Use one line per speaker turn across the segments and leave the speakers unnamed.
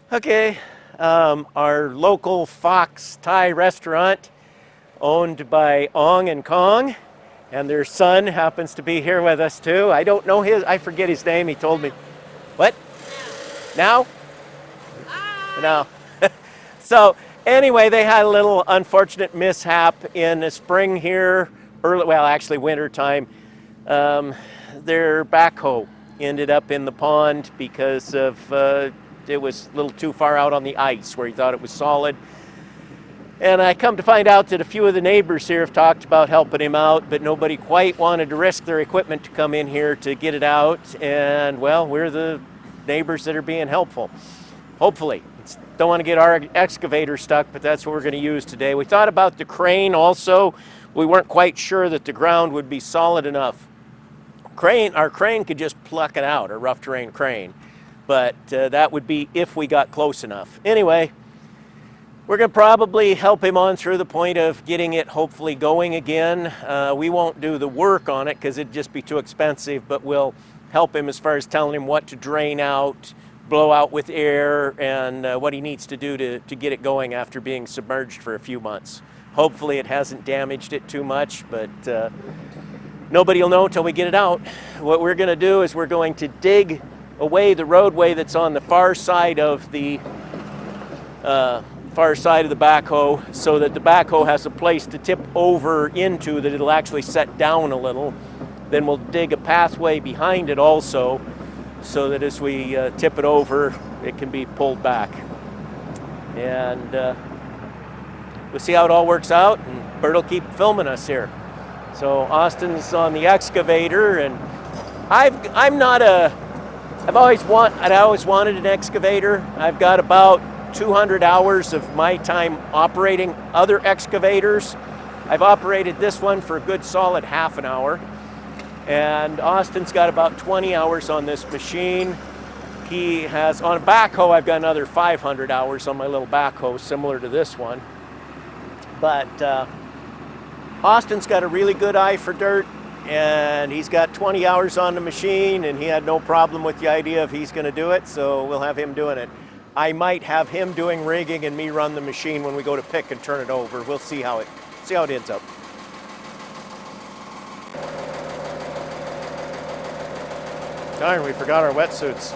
Okay, our local Fox Thai restaurant, owned by Ong and Kong, and their son happens to be here with us too. I don't know I forget his name. He told me. What? Now? Now. So, anyway, they had a little unfortunate mishap in the spring here, actually winter time. Um, their backhoe ended up in the pond because of it was a little too far out on the ice where he thought it was solid. And I come to find out that a few of the neighbors here have talked about helping him out, but nobody quite wanted to risk their equipment to come in here to get it out. And well, we're the neighbors that are being helpful. Hopefully. Don't want to get our excavator stuck, but that's what we're going to use today. We thought about the crane also. We weren't quite sure that the ground would be solid enough. Our crane could just pluck it out, a rough terrain crane. But that would be if we got close enough. Anyway, we're going to probably help him on through the point of getting it hopefully going again. We won't do the work on it because it'd just be too expensive, but we'll help him as far as telling him what to drain out, blow out with air, and what he needs to do to get it going after being submerged for a few months. Hopefully it hasn't damaged it too much, but nobody will know until we get it out. What we're going to do is we're going to dig away the roadway that's on the far side of the backhoe so that the backhoe has a place to tip over into that it'll actually set down a little. Then we'll dig a pathway behind it also so that as we tip it over, it can be pulled back. And we'll see how it all works out, and Bert will keep filming us here. So Austin's on the excavator, and I always wanted an excavator. I've got about 200 hours of my time operating other excavators. I've operated this one for a good solid half an hour. And Austin's got about 20 hours on this machine. He has, on a backhoe, I've got another 500 hours on my little backhoe, similar to this one. But Austin's got a really good eye for dirt, and he's got 20 hours on the machine, and he had no problem with the idea of he's going to do it, so we'll have him doing it. I might have him doing rigging and me run the machine when we go to pick and turn it over. We'll see how it ends up. Darn, we forgot our wetsuits.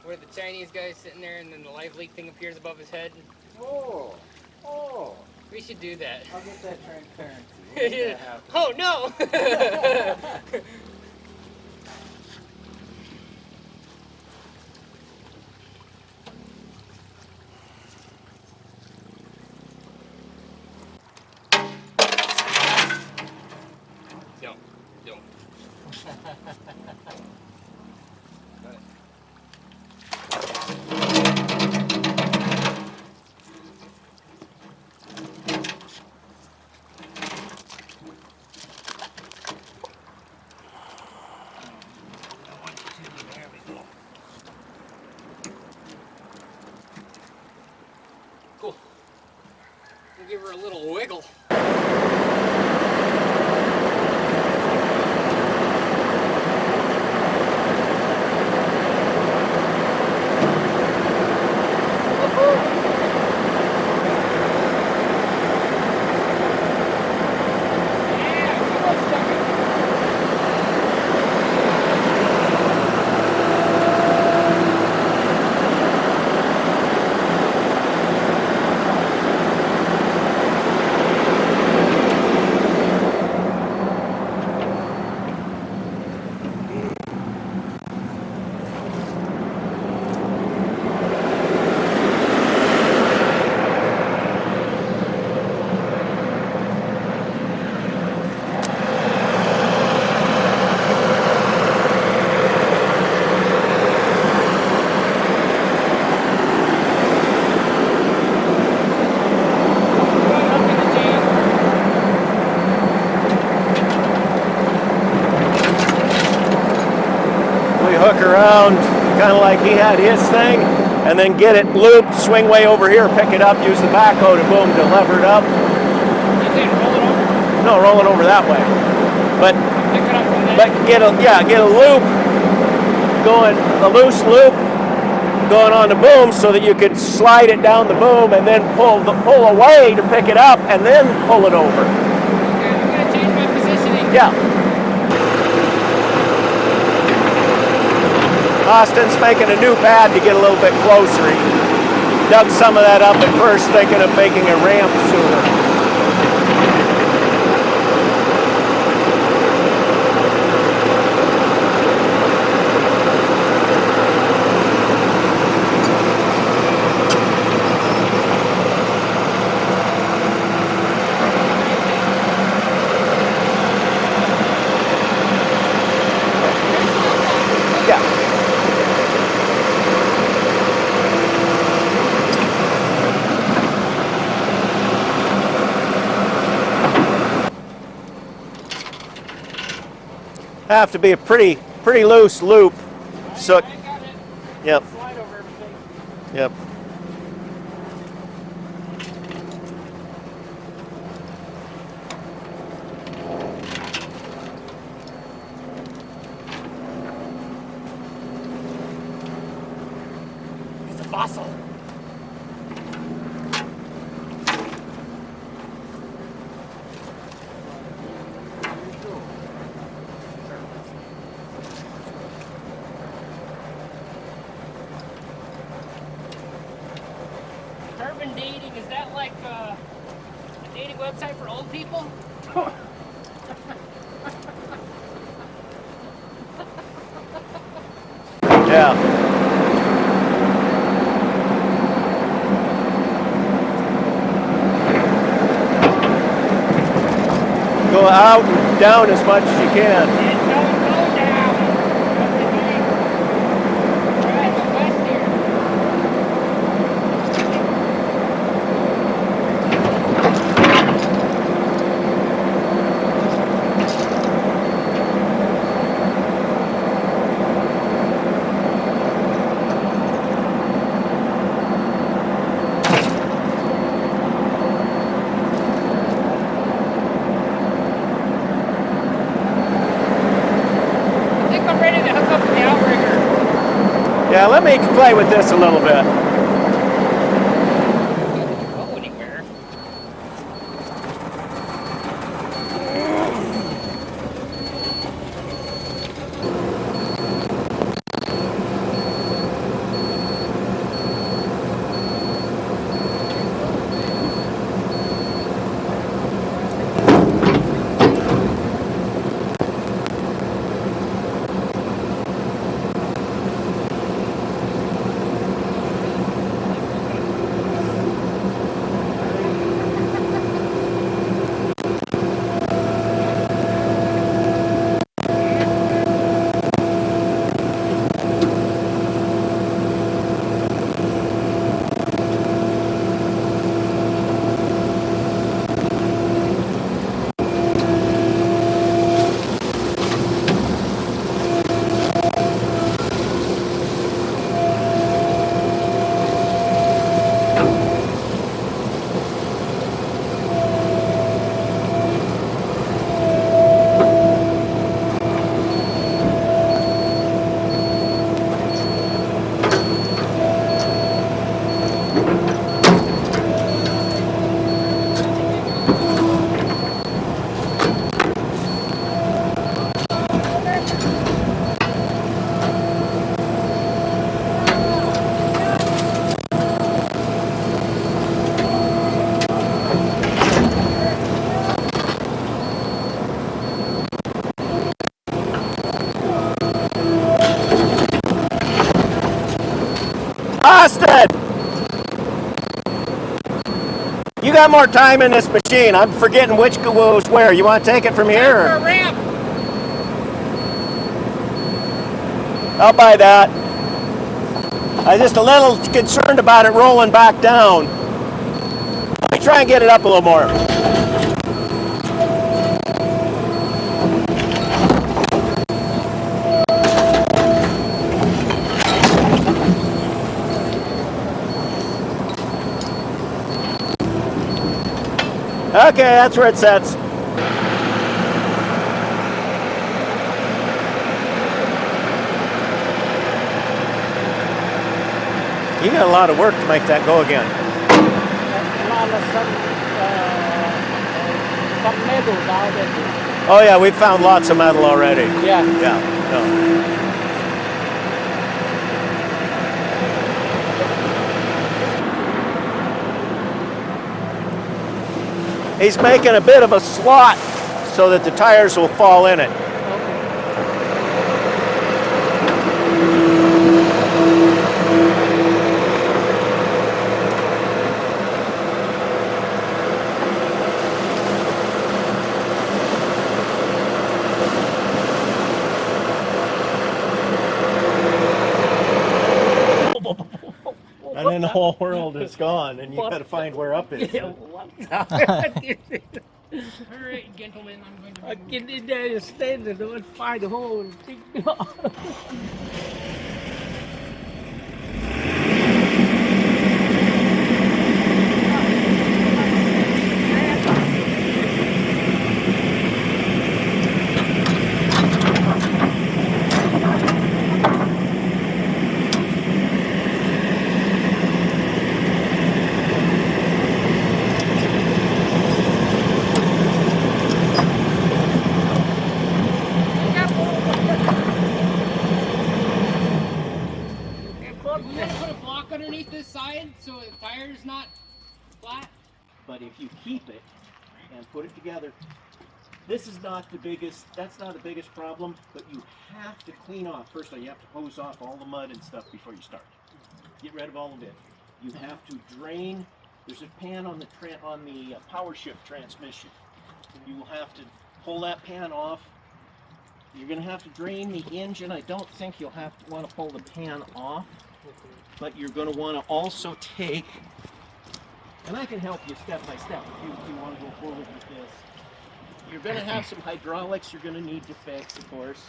Where the Chinese guy's sitting there and then the live leak thing appears above his head.
Oh.
We should do that.
I'll get that transparency.
Oh no! Don't. We'll give her a little wiggle.
Hook around kind of like he had his thing, and then get it looped, swing way over here, pick it up, use the backhoe to boom to lever it up.
You saying roll it over?
No, roll it over that way. But
Pick it up from there.
but get a loop going, a loose loop going on the boom so that you could slide it down the boom and then pull away to pick it up and then pull it over.
Okay, I'm gonna change my positioning.
Yeah. Austin's making a new pad to get a little bit closer. He dug some of that up at first, thinking of making a ramp sooner. Yeah. Have to be a pretty loose loop. So,
I got it.
yep,
Slide over everything.
yep.
It's a fossil. Urban dating, is that like a dating website for old people?
Yeah. Go out and down as much as you can.
And don't go down. Right, go west here. I think I'm ready to hook up to the outrigger.
Yeah, let me play with this a little bit.
Can't go anywhere.
got more time in this machine. I'm forgetting which goes where. You want to take it from here?
For a
Or?
ramp.
I'll buy that. I'm just a little concerned about it rolling back down. Let me try and get it up a little more. Okay, that's where it sets. You got a lot of work to make that go again.
Some metal down there.
Oh yeah, we've found lots of metal already.
Yeah.
Yeah. No. He's making a bit of a slot so that the tires will fall in it. And then the whole world is gone, and you got to find where up is.
Alright, gentlemen, I'm going to
I get in there and stand there and find the hole and pick me up.
we want to put a block underneath this side so the tire's not flat.
But if you keep it and put it together, this is not the biggest, that's not the biggest problem, but you have to clean off. First of all, you have to hose off all the mud and stuff before you start. Get rid of all of it. You have to drain, there's a pan on the power shift transmission. You will have to pull that pan off. You're going to have to drain the engine. I don't think you'll want to pull the pan off, but you're going to want to also take, and I can help you step by step if you want to go forward with this. You're going to have some hydraulics you're going to need to fix, of course.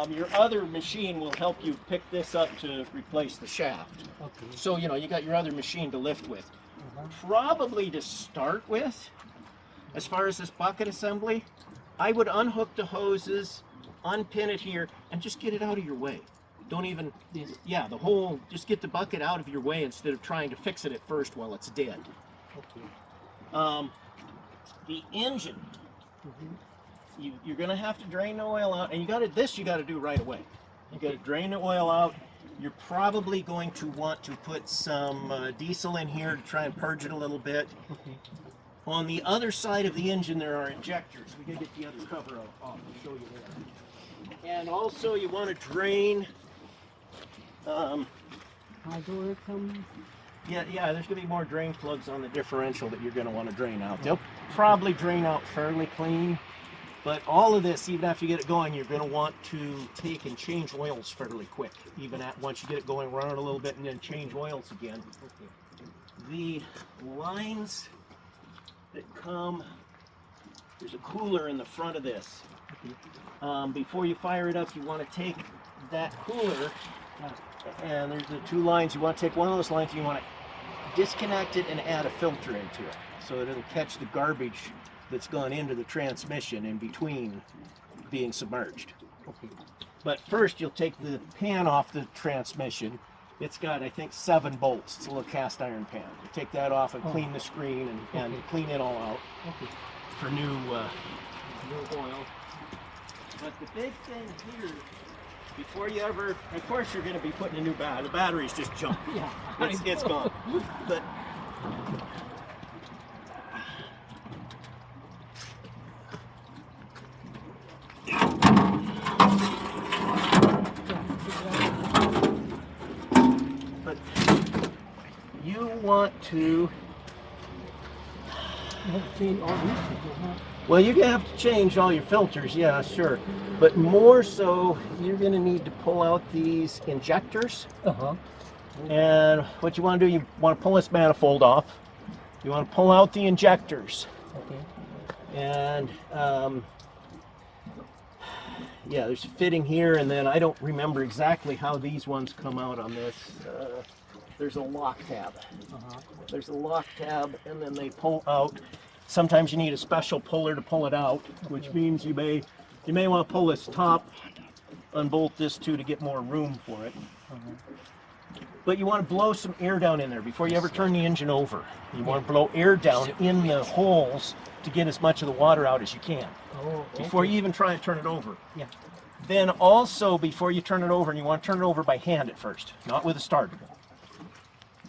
Your other machine will help you pick this up to replace the shaft.
Okay.
So, you know, you got your other machine to lift with. Probably to start with, as far as this bucket assembly, I would unhook the hoses, unpin it here, and just get it out of your way. Don't even, yeah, just get the bucket out of your way instead of trying to fix it at first while it's dead.
Okay.
The engine, you're going to have to drain the oil out, and you got to do right away. You got to drain the oil out. You're probably going to want to put some diesel in here to try and purge it a little bit.
Okay.
On the other side of the engine, there are injectors. We gotta get the other cover off. I'll show you there. And also, you want to drain.
How do it come?
Yeah. There's gonna be more drain plugs on the differential that you're gonna want to drain out. They'll probably drain out fairly clean, but all of this, even after you get it going, you're gonna want to take and change oils fairly quick. Even once you get it going, run it a little bit, and then change oils again. The lines that come, there's a cooler in the front of this. Before you fire it up, you want to take that cooler, and there's the two lines. You want to take one of those lines, you want to disconnect it and add a filter into it so that it'll catch the garbage that's gone into the transmission in between being submerged.
Okay.
But first, you'll take the pan off the transmission. It's got, I think, 7 bolts. It's a little cast iron pan. You take that off and clean the screen and clean it all out for new oil. But the big thing here, before you ever, of course, you're going to be putting a new battery. The battery's just junk.
Yeah.
It's gone. But you want to
You have to change all these.
Well, you're gonna have to change all your filters, yeah, sure. But more so, you're gonna need to pull out these injectors.
Uh-huh.
And what you want to do, you want to pull this manifold off. You want to pull out the injectors.
Okay.
And yeah, there's a fitting here, and then I don't remember exactly how these ones come out on this. There's a lock tab.
Uh-huh.
There's a lock tab, and then they pull out. Sometimes you need a special puller to pull it out, which means you may want to pull this top, unbolt this too to get more room for it. But you want to blow some air down in there before you ever turn the engine over. You want to blow air down in the holes to get as much of the water out as you can
Oh,
before
okay.
you even try to turn it over.
Yeah.
Then also before you turn it over, and you want to turn it over by hand at first, not with a starter.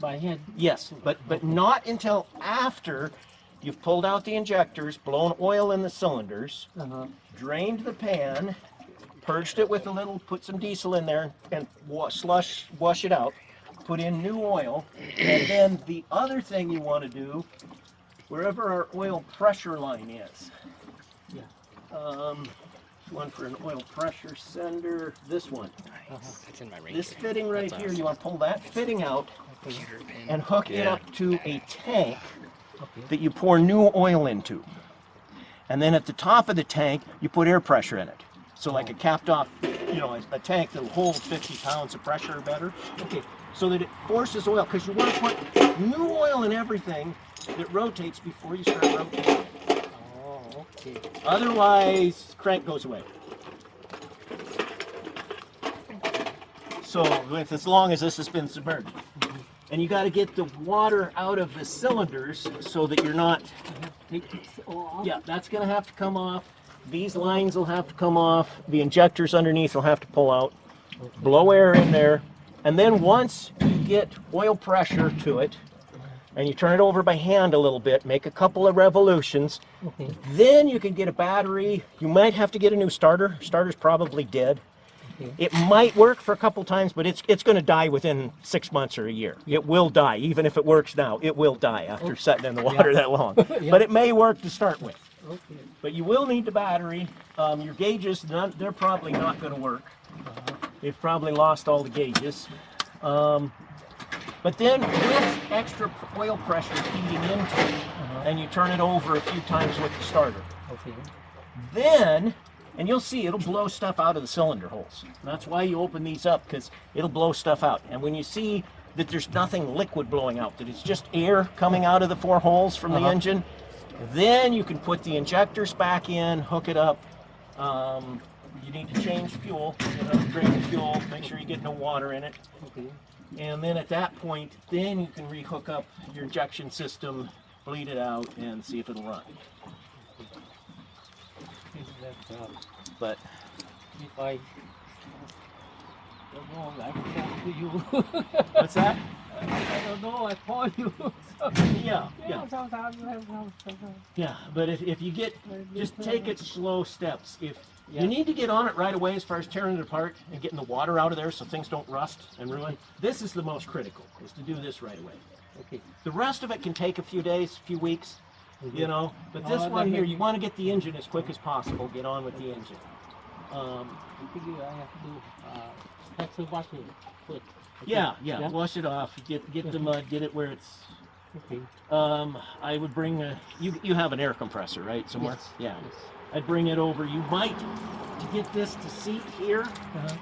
By hand.
Yes, but not until after you've pulled out the injectors, blown oil in the cylinders,
Uh-huh.
drained the pan, purged it with a little, put some diesel in there, and wash it out. Put in new oil, and then the other thing you want to do, wherever our oil pressure line is,
Yeah.
one for an oil pressure sender, this one.
That's in my range.
This fitting right here, you want to pull that fitting out
Okay.
and hook it up to a tank
Okay.
that you pour new oil into. And then at the top of the tank, you put air pressure in it. So like a capped off, a tank that'll hold 50 pounds of pressure or better.
Okay.
So that it forces oil, because you want to put new oil in everything that rotates before you start rotating.
Oh, okay.
Otherwise, crank goes away. So as long as this has been submerged. And you got to get the water out of the cylinders so that you're not,
Take this all off.
yeah, that's going to have to come off. These lines will have to come off. The injectors underneath will have to pull out. Blow air in there. And then once you get oil pressure to it, and you turn it over by hand a little bit, make a couple of revolutions,
Okay.
then you can get a battery. You might have to get a new starter. Starter's probably dead.
Okay.
It might work for a couple times, but it's going to die within 6 months or a year. It will die. Even if it works now, it will die after setting in the water that long.
Yeah.
But it may work to start with.
Okay.
But you will need the battery. Your gauges, they're probably not going to work. They've probably lost all the gauges. But then with extra oil pressure feeding into it, and you turn it over a few times with the starter,
Okay.
then, and you'll see it'll blow stuff out of the cylinder holes. That's why you open these up, because it'll blow stuff out. And when you see that there's nothing liquid blowing out, that it's just air coming out of the 4 holes from the engine, then you can put the injectors back in, hook it up. You need to change fuel, drain the fuel, make sure you get no water in it.
Okay.
And then at that point, then you can re-hook up your injection system, bleed it out, and see if it'll run. But
If I don't know, I talk to you.
what's that?
I don't know, I call you.
Yeah.
Sometimes you have sometimes.
Yeah, but if you get, just take it slow steps. If
Yeah.
you need to get on it right away as far as tearing it apart and getting the water out of there so things don't rust and ruin, this is the most critical, is to do this right away.
Okay.
The rest of it can take a few days, a few weeks, but this
Oh,
one
that
here,
makes-
you want to get the engine as quick as possible, get on with the engine.
I think I have to do special washing first.
Yeah, wash it off, get the mud, get it where it's,
Okay.
I would bring you have an air compressor, right, somewhere?
Yes.
Yeah.
Yes.
I'd bring it over. You might, to get this to seat here,
Uh-huh.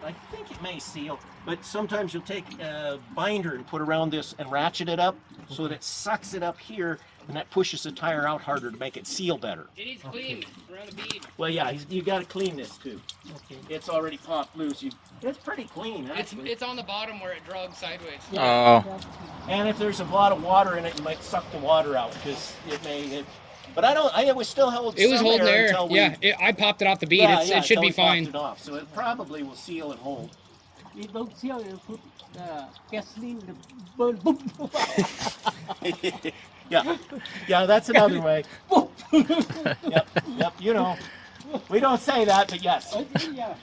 I think it may seal, but sometimes you'll take a binder and put around this and ratchet it up so that it sucks it up here, and that pushes the tire out harder to make it seal better.
It needs clean around the bead.
Well, yeah, you got to clean this too.
Okay.
It's already popped loose. It's pretty clean,
It's
actually.
it's on the bottom where it drugs sideways.
Oh.
And if there's a lot of water in it, you might suck the water out because it may. But it was still held.
It was
some
holding
air
there.
until we-
Yeah, I popped it off the bead.
Yeah,
It should
until
be
we popped
fine.
it off, so it probably will seal and hold.
You don't see how you put gasoline, the burn, boom.
Yeah, that's another way. Yep, we don't say that, but yes.
Yeah.